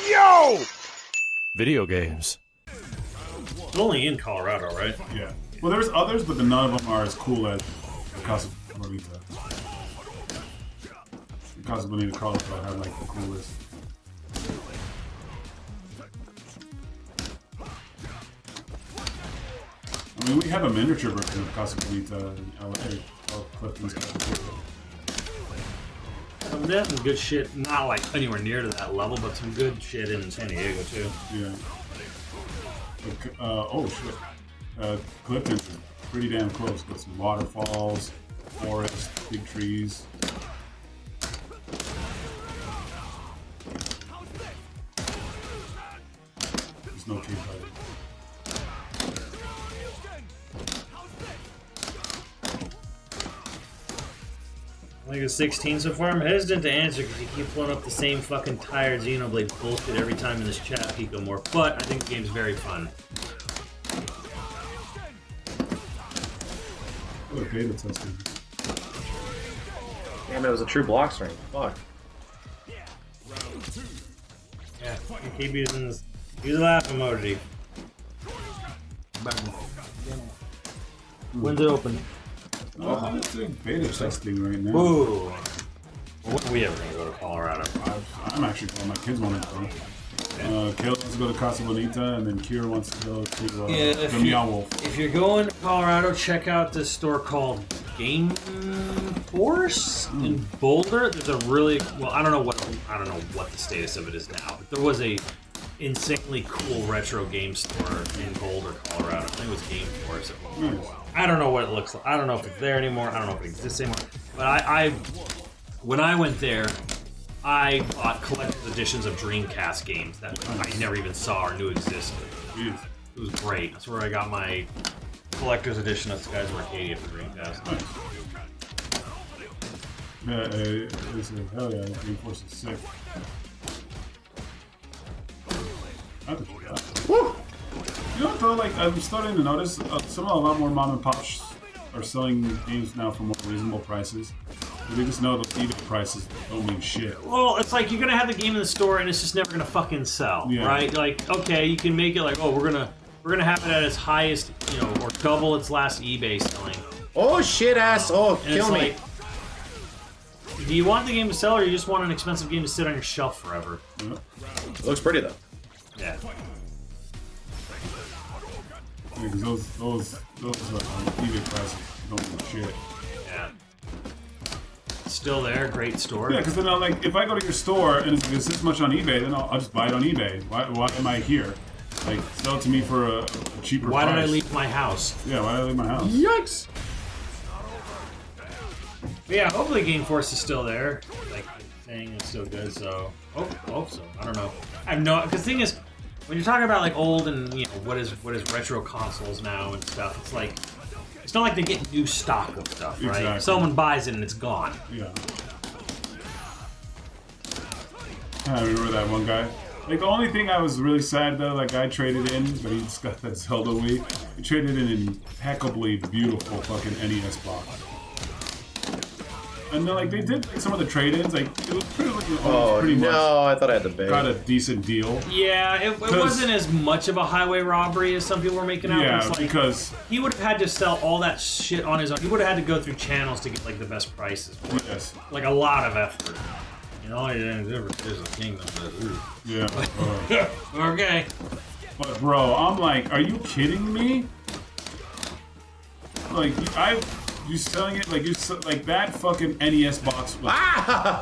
Yo! Video games. It's only in Colorado, right? Yeah. Well, there's others, but none of them are as cool as Casa Bonita. Casa Bonita, Colorado had like the coolest. I mean, we have a miniature version of Casa Bonita in LA. Clifton's got it. They have some good shit, not like anywhere near to that level, but some good shit in San Diego too. Yeah. But, oh shit. Clifton's pretty damn close. Got some waterfalls, forest, big trees. There's no tree fighting. I think it's 16 so far. I'm hesitant to answer because you keep pulling up the same fucking tired Xenoblade bullshit every time in this chat, Pico More. But I think the game's very fun. Oh, beta testing. Damn, it was a true block string. Fuck. Yeah, you keep using this. Use a laugh emoji. When's it open? Oh, it's doing beta testing right now. Ooh. When are we ever gonna go to Colorado? I'm actually going. My kids want to go. Kayla wants to go to Casa Bonita, and then Kira wants to go to the Meow Wolf. If you're going to Colorado, check out this store called Game Force in Boulder. There's a really I don't know what the status of it is now, but there was a insanely cool retro game store in Boulder, Colorado. I think it was Game Force. Nice. I don't know what it looks like. I don't know if it's there anymore. I don't know if it exists anymore. But when I went there, I bought collector's editions of Dreamcast games that I never even saw or knew existed. Jeez. It was great. That's where I got my collector's edition of Skies of Arcadia for Dreamcast. Nice. Yeah, hell yeah, Game Force is sick. Woo! You know what though, like, I'm starting to notice a lot more mom and pops are selling games now for more reasonable prices. They just know the eBay prices don't mean shit. Well, it's like you're gonna have the game in the store and it's just never gonna fucking sell, right? Like, okay, you can make it like, oh, we're gonna have it at its highest, or double its last eBay selling. Oh shit, ass! Oh, And kill me! like, do you want the game to sell, or you just want an expensive game to sit on your shelf forever? Yeah. It looks pretty though. Yeah. Because those eBay prices don't mean shit. Yeah. Still there, great store. Yeah, because then like, if I go to your store and it's this much on eBay, then I'll just buy it on eBay. Why am I here? Like, sell it to me for a cheaper price. Why did I leave my house? Yeah, why did I leave my house? Yikes! But yeah, hopefully Game Force is still there. Like, saying it's still good, so... hope so. I don't know. I have no... Because the thing is, when you're talking about, like, old and, what is retro consoles now and stuff, it's like... It's not like they get new stock of stuff, right? Exactly. Someone buys it and it's gone. Yeah. I remember that one guy. Like, the only thing I was really sad, though, that guy traded in, but he just got that Zelda Wii. He traded in an impeccably beautiful fucking NES box. And then, like, they did like, some of the trade-ins, like, it was pretty much I thought I had to pay. got a decent deal. Yeah, it wasn't as much of a highway robbery as some people were making out. Yeah, it's like, because... he would have had to sell all that shit on his own. He would have had to go through channels to get, like, the best prices for it. Yes. Like, a lot of effort. All you didn't do is a kingdom, but Yeah. okay. But, bro, I'm like, are you kidding me? Like, you selling it like like that fucking NES box was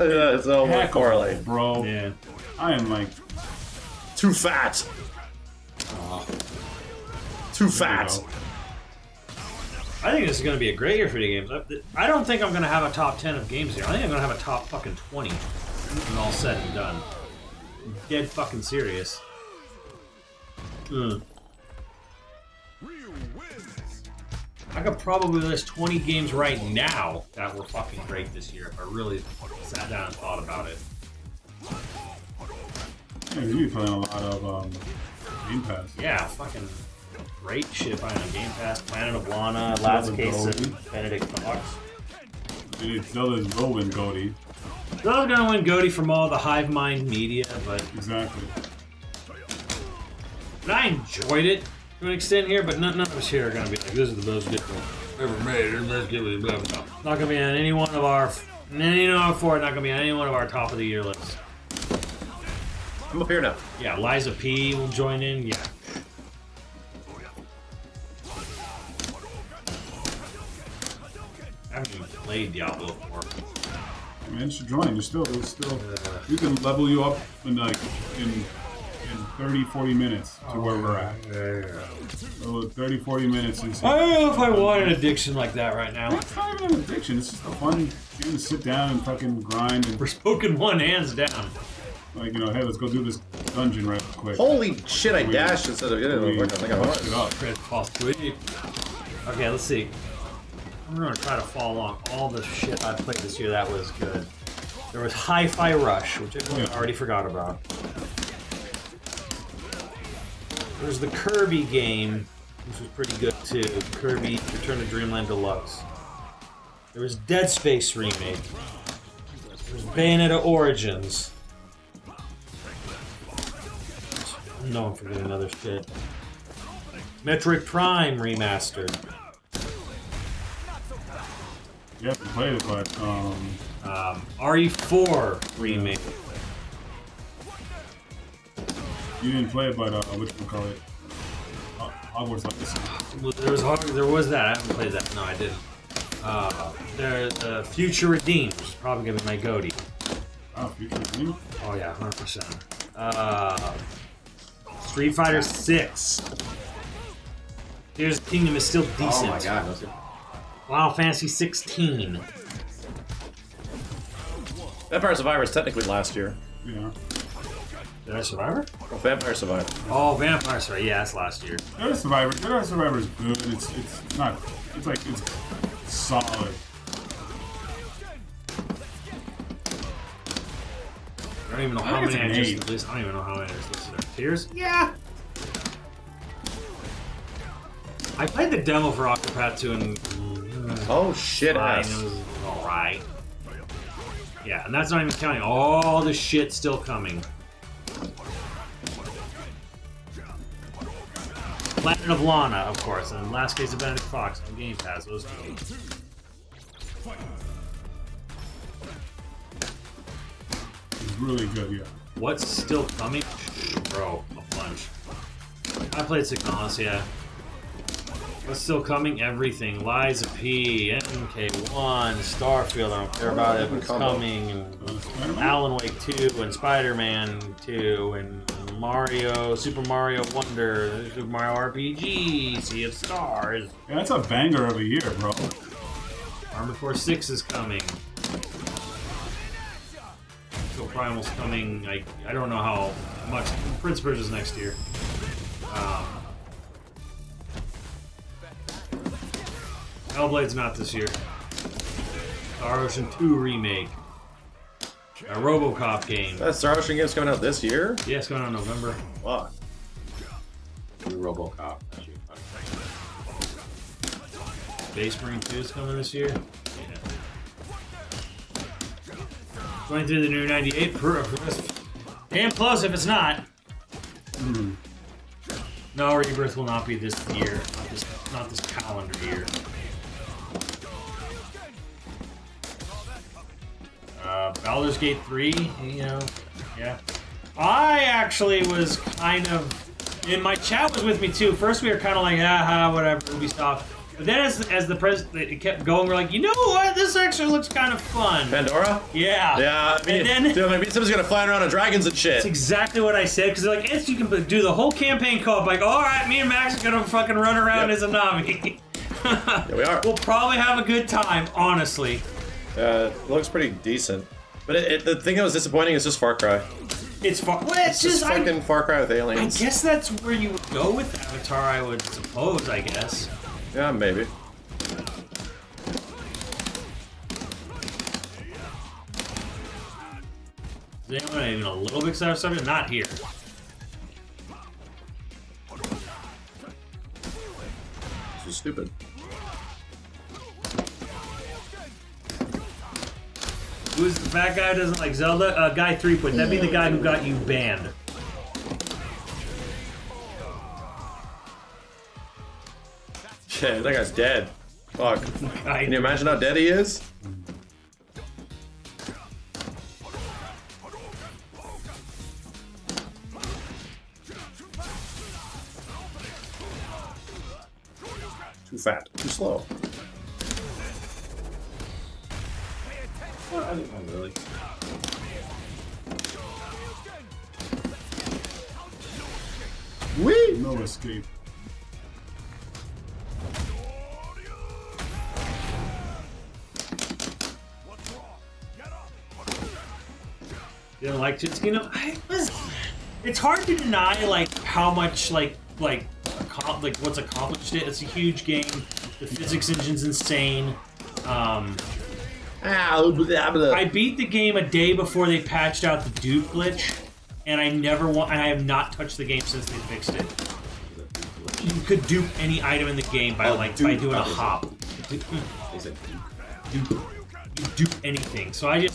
It's all correlate, bro. Yeah. I am like too fat. Too fat. I think this is going to be a great year for video games. I don't think I'm going to have a top 10 of games here. I think I'm going to have a top fucking 20 when all said and done. Dead fucking serious. I could probably list 20 games right now that were fucking great this year if I really sat down and thought about it. Yeah, you be playing a lot of Game Pass. Yeah, fucking great shit buying on Game Pass. Planet of Lana, Last Case of Benedict Fox. Zelda's will win GOTY. Zelda's gonna win GOTY from all the hive mind media, but Exactly. But I enjoyed it to an extent here, but none of us here are going to be like, this is the best game ever made. This is the best game, blah, blah, blah. Not going to be on any one of our... not going to be on any one of our top of the year lists. I'm up here now. Yeah, Liza P will join in. Yeah. I haven't even played Diablo 4. Man, you should join. There's still, we can level you up in like in 30, 40 minutes to where we're at. So 30, 40 minutes is. I don't know if I want an addiction like that right now. It's not even an addiction. It's just a fun game to sit down and fucking grind and. We're spoken one hands down. Like, you know, hey, let's go do this dungeon right quick. Holy shit! I dashed instead of getting it. I think I Pushed it up. Okay, let's see. I'm gonna try to follow along all the shit I played this year that was good. There was Hi-Fi Rush, which I already forgot about. There's the Kirby game, which was pretty good too. Kirby Return to Dreamland Deluxe. There was Dead Space Remake. There was Bayonetta Origins. No, I'm forgetting other shit. Metroid Prime Remastered. You have to play it, but RE4 Remake. you didn't play it, but whatchamacallit? Hogwarts Legacy. There was that. I haven't played that. No, I didn't. The Future Redeemed, which is probably gonna be my goatee. Oh, Future Redeemed? Oh yeah, 100%. Street Fighter 6. Tears of the Kingdom is still decent. Oh my god, that's good. Final Fantasy 16. Vampire Survivor is technically last year. Yeah. Did I Survivor? Oh, Vampire Survivor. Oh, Vampire Survivor. Yeah, that's last year. Jedi Survivor is good. It's not. It's like it's solid. I don't even know I how think many I it's just an 8. listed. I don't even know how many I just listed there. Tears? Yeah. I played the demo for Octopath 2 and Oh shit fine, ass. it was alright. Yeah, and that's not even counting all the shit still coming. Planet of Lana, of course, and Last Case of Benedict Fox on Game Pass. Those two. It's really good, yeah. What's still coming? Bro, a bunch. I played Signalis, yeah. What's still coming? Everything. Liza P, MK1, Starfield, I don't care about it, but it's coming, and Alan Wake 2, and Spider-Man 2, and Mario, Super Mario Wonder, Super Mario RPG, Sea of Stars. Yeah, that's a banger of a year, bro. Armored Core 6 is coming. So Primal's coming, like, I don't know how much. Prince of Persia's next year. Hellblade's not this year. Star Ocean 2 remake. A RoboCop game. That Star Ocean game's coming out this year? Yeah, it's going on in November. Fuck. RoboCop. Space Marine 2 is coming this year. Yeah. Going through the new 98. Damn close if it's not. No, Rebirth will not be this year. Not this calendar year. Baldur's Gate 3, you know, yeah. I actually was kind of, and my chat was with me too. First we were kind of like, whatever, Ubisoft. But then as the it kept going, we're like, you know what? This actually looks kind of fun. Pandora? Yeah. Yeah, I mean, and then dude, somebody's gonna fly around on dragons and shit. that's exactly what I said, because like, you can do the whole campaign co-op. Like, all right, me and Max are gonna fucking run around as a Nami. Yeah, we are. We'll probably have a good time, honestly. It looks pretty decent. But the thing that was disappointing is just Far Cry. It's far. Well, it's just fucking Far Cry with aliens. I guess that's where you would go with Avatar, I would suppose, I guess. Yeah, maybe. Is anyone even a little bit excited for something? Not here. This is stupid. Who's the fat guy who doesn't like Zelda? Guy 3 Point. That'd be the guy who got you banned. Shit, that guy's dead. Fuck. Can you imagine how dead he is? Too fat, too slow. Not really. Whee! No escape. You don't like it? You know, it's hard to deny like how much like what's accomplished it. It's a huge game. The physics engine's insane. I beat the game a day before they patched out the dupe glitch, and I have not touched the game since they fixed it. You could dupe any item in the game by by doing a hop. You dupe anything. So I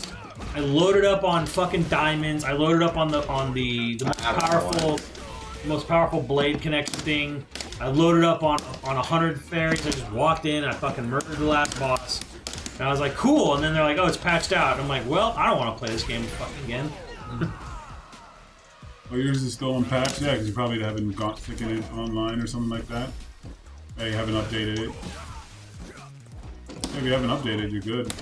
loaded up on fucking diamonds. I loaded up on the most powerful blade connection thing. I loaded up on 100 fairies. I just walked in and I fucking murdered the last boss. And I was like, cool. And then they're like, oh, it's patched out. And I'm like, well, I don't want to play this game fucking again. Oh, yours is still unpatched? Yeah, because you probably haven't got sticking it online or something like that. Yeah, you haven't updated it. If you haven't updated, you're good.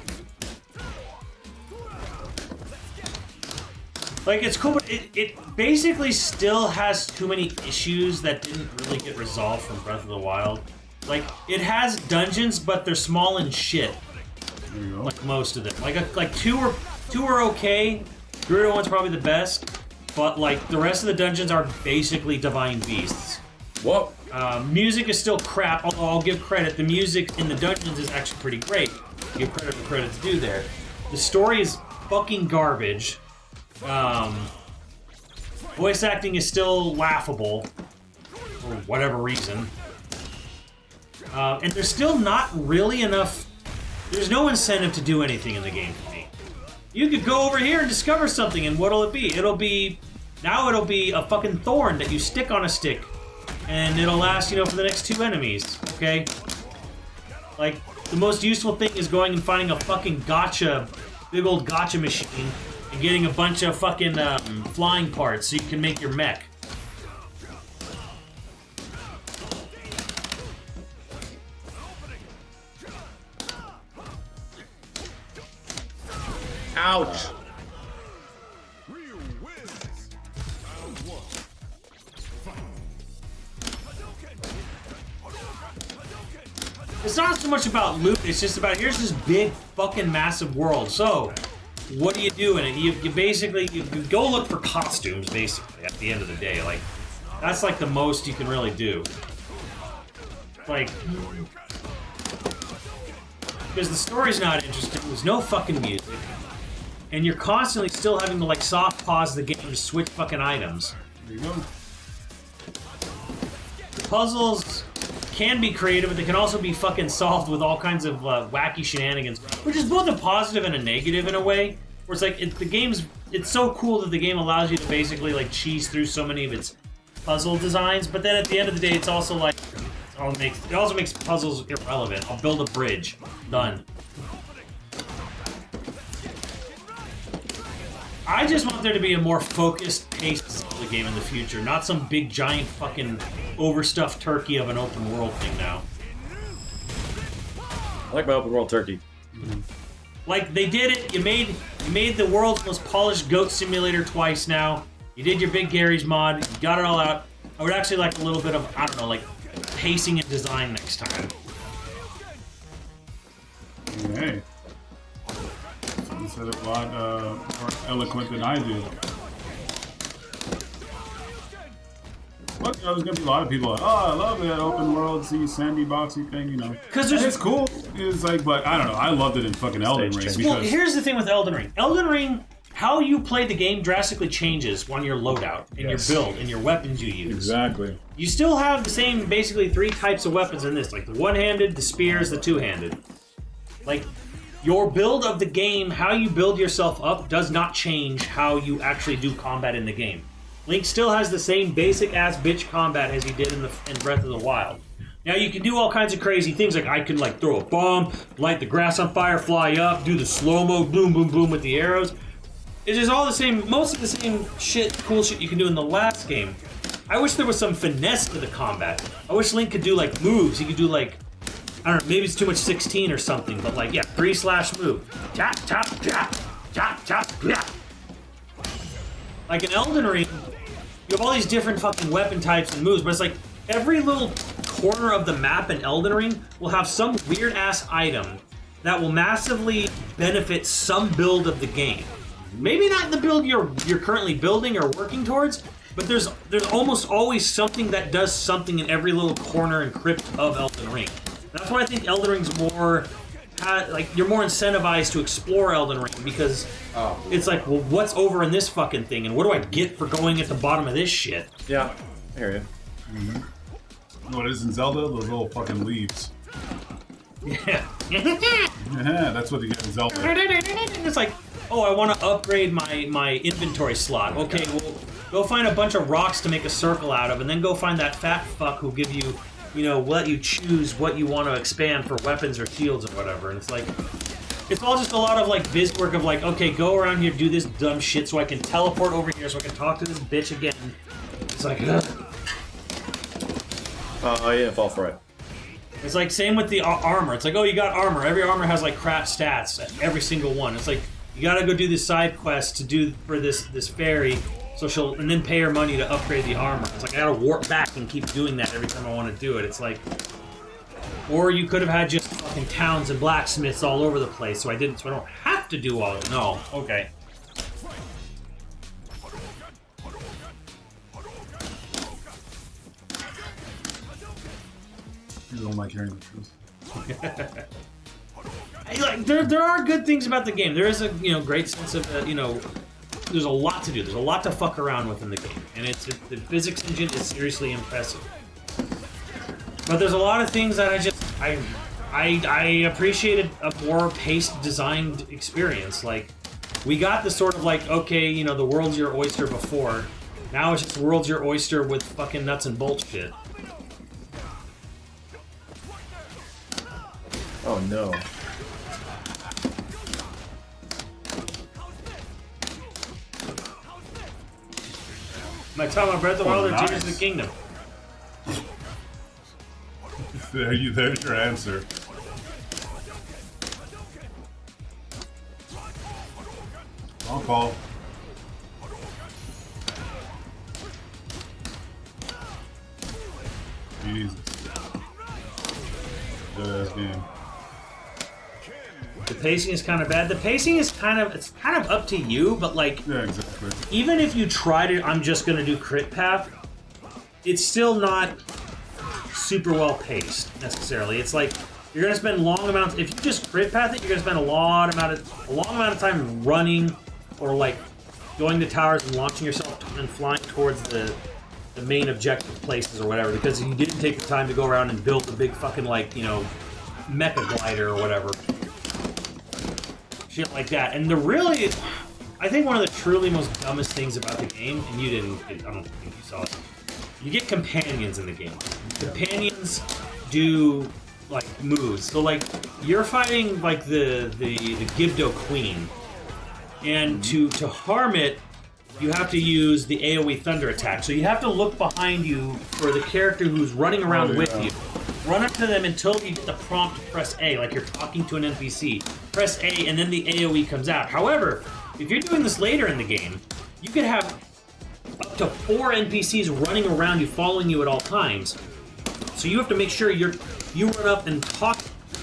Like, it's cool, but it basically still has too many issues that didn't really get resolved from Breath of the Wild. Like, it has dungeons, but they're small and shit. There you go. Like most of them. Like two are okay. Gerudo one's probably the best, but like the rest of the dungeons are basically divine beasts. What? Music is still crap, although I'll give credit. The music in the dungeons is actually pretty great. Give credit for credit's due there. The story is fucking garbage. Voice acting is still laughable for whatever reason. And there's still not really enough. There's no incentive to do anything in the game for me. You could go over here and discover something, and what'll it be? It'll be a fucking thorn that you stick on a stick, and it'll last, for the next 2 enemies. Okay. Like, the most useful thing is going and finding a fucking big old gotcha machine, and getting a bunch of fucking flying parts so you can make your mech. Ouch! It's not so much about loot, it's just about, here's this big fucking massive world. So, what do you do in it? You basically, you go look for costumes, basically, at the end of the day. Like, that's like the most you can really do. Like, because the story's not interesting, there's no fucking music, and you're constantly still having to, like, soft pause the game to switch fucking items. There you go. The puzzles can be creative, but they can also be fucking solved with all kinds of wacky shenanigans, which is both a positive and a negative in a way. Where it's like it's so cool that the game allows you to basically like cheese through so many of its puzzle designs, but then at the end of the day, it's also like it also makes puzzles irrelevant. I'll build a bridge, done. I just want there to be a more focused, paced Zelda game in the future, not some big, giant, fucking overstuffed turkey of an open world thing now. I like my open world turkey. Like, they did it, you made the world's most polished goat simulator twice now. You did your Big Gary's mod, you got it all out. I would actually like a little bit of, I don't know, like, pacing and design next time. Hey. You said it a lot more eloquent than I did. What? There's gonna be a lot of people like, oh, I love that open world, sandy boxy thing, Because it's cool. It's like, but I don't know. I loved it in fucking Elden Ring. Well, here's the thing with Elden Ring. Elden Ring, how you play the game drastically changes on your loadout, and your build, and your weapons you use. Exactly. You still have the same, basically, 3 types of weapons in this, like the one-handed, the spears, the two-handed. Like, your build of the game, how you build yourself up, does not change how you actually do combat in the game. Link still has the same basic-ass bitch combat as he did in Breath of the Wild. Now you can do all kinds of crazy things, like I can like throw a bomb, light the grass on fire, fly up, do the slow-mo, boom, boom, boom with the arrows. It is all the same, most of the same shit, cool shit you can do in the last game. I wish there was some finesse to the combat. I wish Link could do like moves. He could do like, I don't know, maybe it's too much 16 or something, but like, yeah, 3/ move. Chop, chop, chop, chop, chop, chop. Like in Elden Ring, you have all these different fucking weapon types and moves, but it's like every little corner of the map in Elden Ring will have some weird ass item that will massively benefit some build of the game. Maybe not the build you're currently building or working towards, but there's almost always something that does something in every little corner and crypt of Elden Ring. That's why I think Elden Ring's more, like, you're more incentivized to explore Elden Ring, because it's like, well, what's over in this fucking thing, and what do I get for going at the bottom of this shit? Yeah, I hear you. Mm-hmm. What is in Zelda? Those little fucking leaves. Yeah. Yeah, that's what you get in Zelda. It's like, oh, I want to upgrade my inventory slot. Okay, well, go find a bunch of rocks to make a circle out of, and then go find that fat fuck who'll give you, you know, let you choose what you want to expand for weapons or shields or whatever. And it's like, it's all just a lot of like biz work of like, okay, go around here, do this dumb shit so I can teleport over here so I can talk to this bitch again. It's like, ugh. I didn't fall for it. It's like same with the armor. It's like, oh, you got armor. Every armor has like crap stats. Every single one. It's like you gotta go do this side quest to do for this fairy. So she'll and then pay her money to upgrade the armor. It's like I gotta warp back and keep doing that every time I want to do it. It's like, or you could have had just fucking towns and blacksmiths all over the place. So I didn't. So I don't have to do all. No. Okay. You don't like hearing the truth. Like there are good things about the game. There is a great sense of there's a lot to do. There's a lot to fuck around with in the game, and the physics engine is seriously impressive. But there's a lot of things that I appreciated a more paced, designed experience. Like we got the sort of like, okay, the world's your oyster before. Now it's just the world's your oyster with fucking nuts and bolts shit. Oh no. My time on Breath of the Wild or Tears of the Kingdom? There's your answer. Wrong call. Jesus. Good ass game. The pacing is kind of bad. The pacing is kind of up to you, but like, Yeah, exactly. even if you tried it, I'm just gonna do crit path. It's still not super well paced necessarily. It's like you're gonna spend long amounts. If you just crit path it, you're gonna spend a long amount of time running, or like going to towers and launching yourself and flying towards the main objective places or whatever, because you didn't take the time to go around and build a big fucking like mecha glider or whatever. Shit like that. And I think one of the truly most dumbest things about the game, and I don't think you saw it, you get companions in the game. Companions do like moves. So like you're fighting like the Gibdo Queen, and to harm it, you have to use the AoE Thunder attack. So you have to look behind you for the character who's running around with you. Run up to them until you get the prompt to press A, like you're talking to an NPC. Press A, and then the AoE comes out. However, if you're doing this later in the game, you could have up to 4 NPCs running around you, following you at all times. So you have to make sure you run up and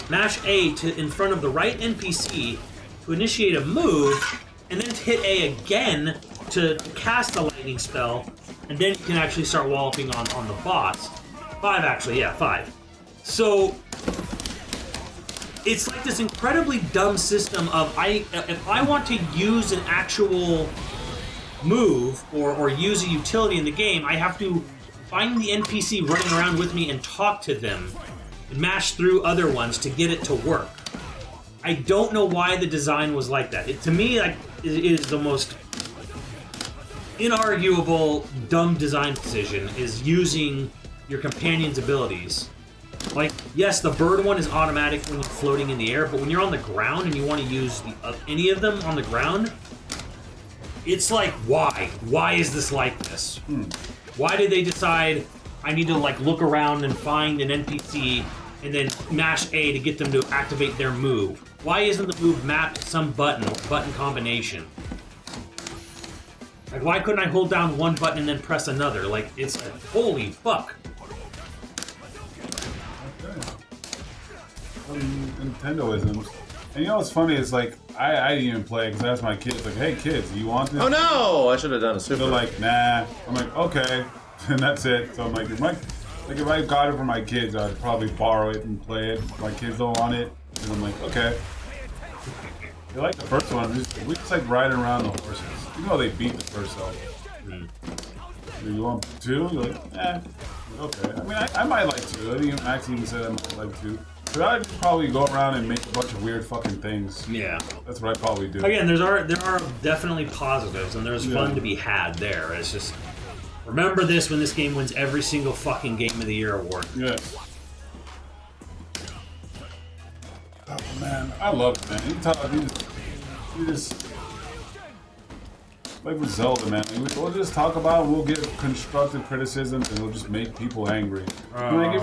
mash A in front of the right NPC to initiate a move, and then hit A again to cast the lightning spell, and then you can actually start walloping on the boss. 5 actually, yeah, 5. So it's like this incredibly dumb system of if I want to use an actual move or use a utility in the game, I have to find the NPC running around with me and talk to them and mash through other ones to get it to work. I don't know why the design was like that. To me, like, it is the most inarguable dumb design decision, is using your companion's abilities Like, yes, the bird one is automatic when you're floating in the air, but when you're on the ground and you want to use any of them on the ground, it's like, why? Why is this like this? Why did they decide I need to like look around and find an NPC and then mash A to get them to activate their move? Why isn't the move mapped to some button or button combination? Like, why couldn't I hold down one button and then press another? Like, it's like, holy fuck. Nintendoisms. And you know what's funny is like I didn't even play because I asked my kids like, "Hey kids, do you want this?" Oh no! I should have done a super. They're like, "Nah." I'm like, "Okay," and that's it. So I'm like, if I got it for my kids, I'd probably borrow it and play it. My kids don't want it, and I'm like, "Okay." They like the first one. We just like riding around the horses. You know they beat the first one. You want two? You're like, eh. Okay. I mean, I might like two. I think Max even said I might like two. But I'd probably go around and make a bunch of weird fucking things. Yeah. That's what I'd probably do. Again, there are definitely positives, and there's fun to be had there. It's just, remember this when this game wins every single fucking Game of the Year award. Yeah. Oh man, I love it, man. You just like with Zelda, man. We'll just talk about it, we'll give constructive criticisms, and we'll just make people angry. Like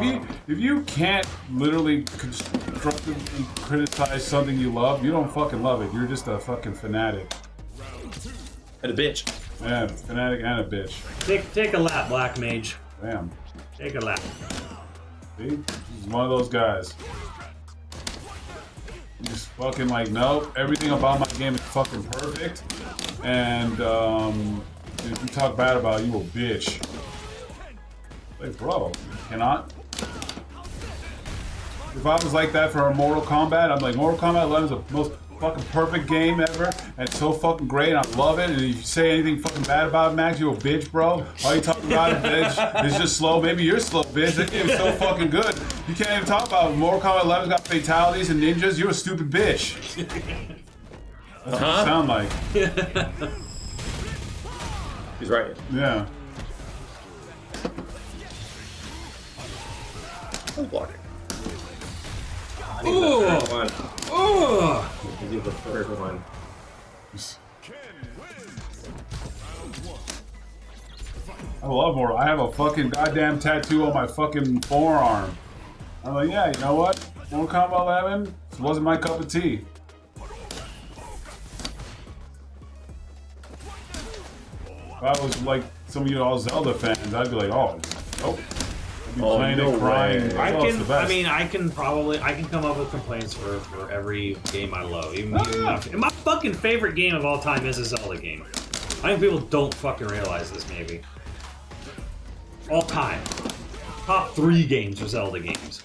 if you can't literally constructively criticize something you love, you don't fucking love it. You're just a fucking fanatic. And a bitch. Yeah, fanatic and a bitch. Take a lap, Black Mage. Damn. Take a lap. See? He's one of those guys. You just fucking like, nope, everything about my game is fucking perfect. And if you talk bad about it, you a bitch. Like, bro, you cannot. If I was like that for a Mortal Kombat, I'm like, Mortal Kombat 11 is the most fucking perfect game ever, and it's so fucking great, and I love it. And if you say anything fucking bad about it, Max, you a bitch, bro. All you talking about it, bitch, is just slow. Maybe you're slow, bitch. That game is so fucking good. You can't even talk about it. Mortal Kombat 11's got fatalities and ninjas. You're a stupid bitch. That's what you sound like. He's right. Yeah. I was blocking. Ooh! One. Ooh! Do the third one. I love Mortal. I have a fucking goddamn tattoo on my fucking forearm. I'm like, yeah, you know what? Mortal Kombat 11 wasn't my cup of tea. If I was like some of you all Zelda fans, I'd be like, oh, nope. I'd be playing no it, crying. way. It's the best. I can come up with complaints for every game I love. Even my fucking favorite game of all time is a Zelda game. I think people don't fucking realize this, maybe. All time. Top 3 games are Zelda games.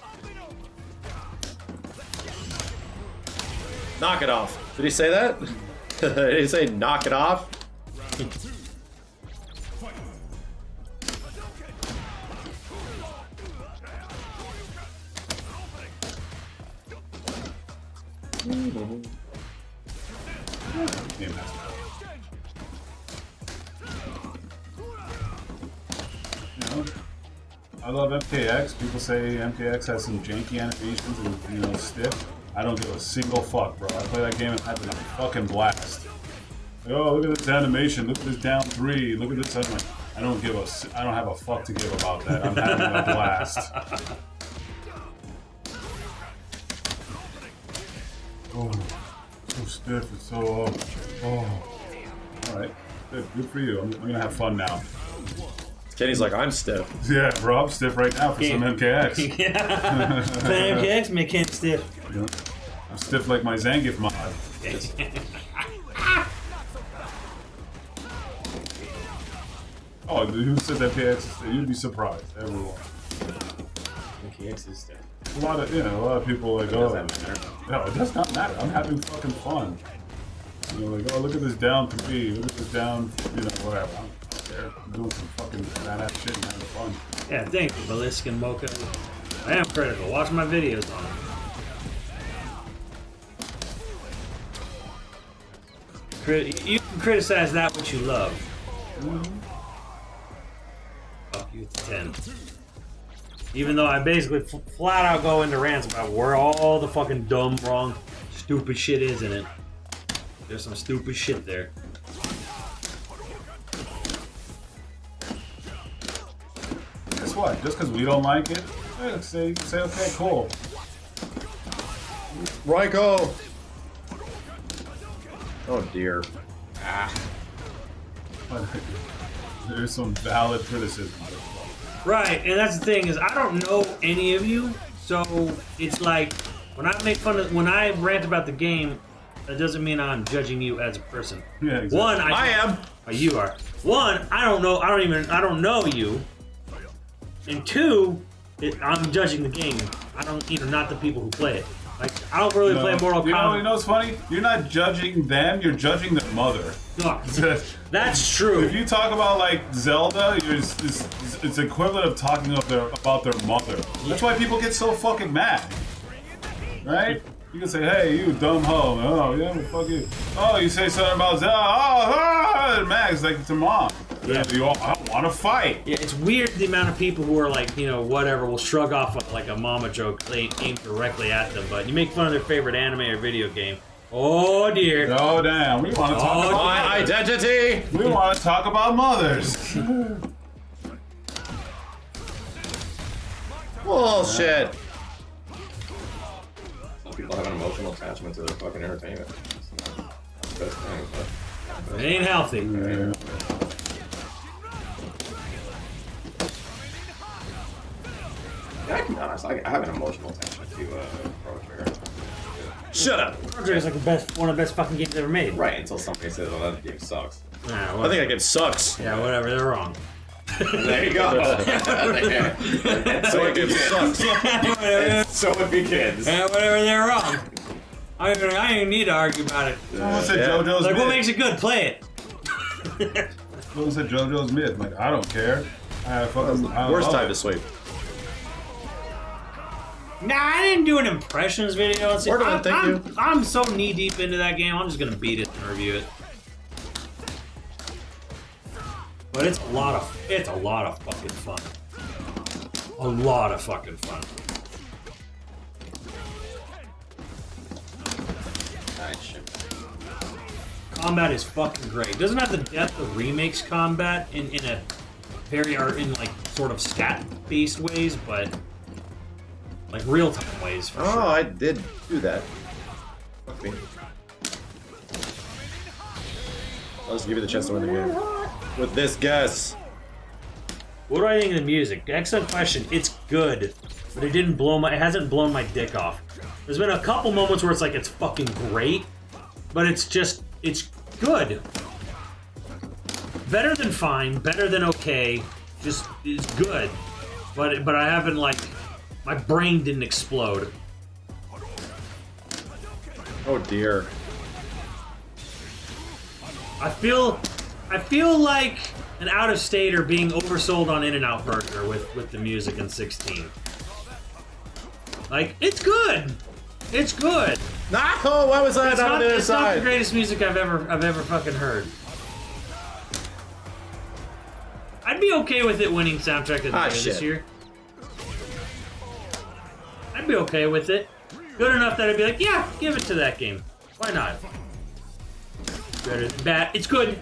Knock it off. Did he say that? Did he say knock it off? I love MKX. People say MKX has some janky animations and, stiff. I don't give a single fuck, bro. I play that game and I have a fucking blast. Like, oh, look at this animation. Look at this down 3. Look at this. I'm like, I don't have a fuck to give about that. I'm having a blast. Oh, so stiff. It's so. All right. Good for you. I'm gonna have fun now. Kenny's like, I'm stiff. Yeah, bro, I'm stiff right now for some MKX. Yeah. Playing MKX make him stiff. Yeah. I'm stiff like my Zangief mod. Oh, who said MKX is stiff? You'd be surprised, everyone. MKX is stiff. A lot of people are like, oh, no, it does not matter. I'm having fucking fun. Like, oh, look at this down 3. Look at this down, whatever. I'm doing some fucking badass shit and having fun. Yeah, thank you, Belisk and Mocha. I am critical. Watch my videos on it. You can criticize that which you love. Fuck you to 10. Even though I basically flat out go into rants about where all the fucking dumb, wrong, stupid shit is in it. There's some stupid shit there. Guess what? Just because we don't like it, say okay, cool. Ryko! Oh dear. There's some valid criticism. Right, and that's the thing is I don't know any of you, so it's like when I make fun of when I rant about the game, that doesn't mean I'm judging you as a person. Yeah, exactly. One, I am. You are. One, I don't know. I don't know you. And two, I'm judging the game. I don't, not the people who play it. Like I don't really play Mortal Kombat. You know what's funny? You're not judging them. You're judging their mother. That's true. If you talk about like Zelda, it's equivalent of talking about their mother. That's why people get so fucking mad, right? You can say, "Hey, you dumb hoe." Oh yeah, fuck you. Oh, you say something about Zelda. Oh, Max, like it's a mom. Yeah, I don't want to fight. Yeah, it's weird the amount of people who are like, whatever, will shrug off like a mama joke aimed directly at them. But you make fun of their favorite anime or video game. Oh dear. Oh damn. We want to talk about my identity. We want to talk about mothers. Bullshit. Some people have an emotional attachment to their fucking entertainment. It's not the best thing, but It ain't healthy. Yeah. yeah, I can be honest. I have an emotional attachment to Chrono Trigger. Shut up. Chrono Trigger is like one of the best fucking games ever made. Right, until somebody says, "Oh, that game sucks." Nah, I think that game sucks. Yeah, whatever. They're wrong. There you go. So that game sucks. And so it begins. Yeah, whatever. They're wrong. I don't even need to argue about it. Someone said Yeah. JoJo's Like, myth. what makes it good? Play it. Someone said JoJo's myth. Like, I don't care. I Worst love time it. to sleep. Nah, I didn't do an impressions video. See, Word on it, thank you. I'm so knee deep into that game. I'm just gonna beat it and review it. But it's a lot of fucking fun. A lot of fucking fun. Alright, shit. Combat is fucking great. Doesn't have the depth of remakes combat in a very in like sort of stat based ways, but like real time ways for Oh, sure. I did do that. Fuck me. I'll just give you the chance to win the game. With this guess. What do I think of the music? Excellent question. It's good, but it hasn't blown my dick off. There's been a couple moments where it's like it's fucking great, but it's good. Better than fine, better than okay, just is good. But I haven't my brain didn't explode. Oh dear. I feel like an out-of-stater being oversold on In-N-Out Burger with the music in 16. Like, it's good. It's good. No, why was I It's not on the other it's not the side? greatest music I've ever fucking heard. I'd be okay with it winning soundtrack of the year shit. this year. I'd be okay with it. Good enough that I'd be like, yeah, give it to that game. Why not? Better than bad. It's good.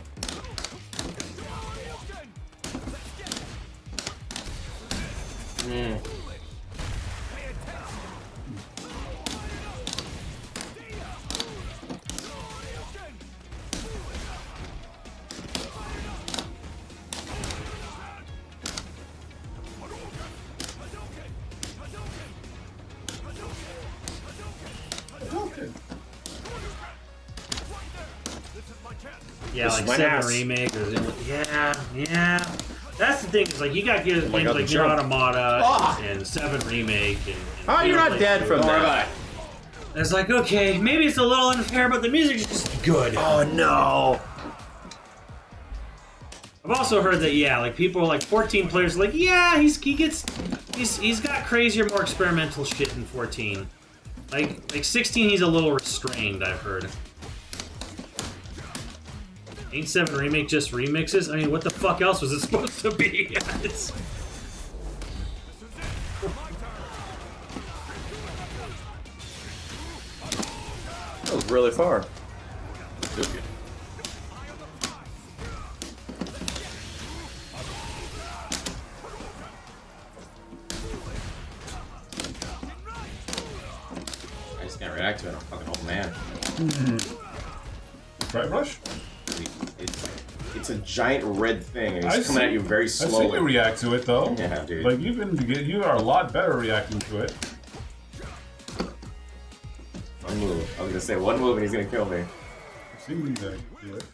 Yeah, This is like my 7 ass. remake or yeah. That's the thing. Is like you got games my God, like the Nier jump. Automata Ah! and 7 remake. And Oh, you're not Xenoblade dead 2. from that. It's like, okay, maybe it's a little unfair, but the music is just good. Oh no. I've also heard that like people like 14 players like he's got crazier, more experimental shit in 14. Like 16 he's a little restrained, I've heard. Ain't 7 remake just remixes? I mean, what the fuck else was it supposed to be? really far. I just can't react to it. I'm fucking old man. Right, Rush? It's a giant red thing, and he's coming at you very I've seen slowly. you react to it though. Yeah, dude. Like you are a lot better reacting to it. One move. I was gonna say one move, and he's gonna kill me. I've seen you do it.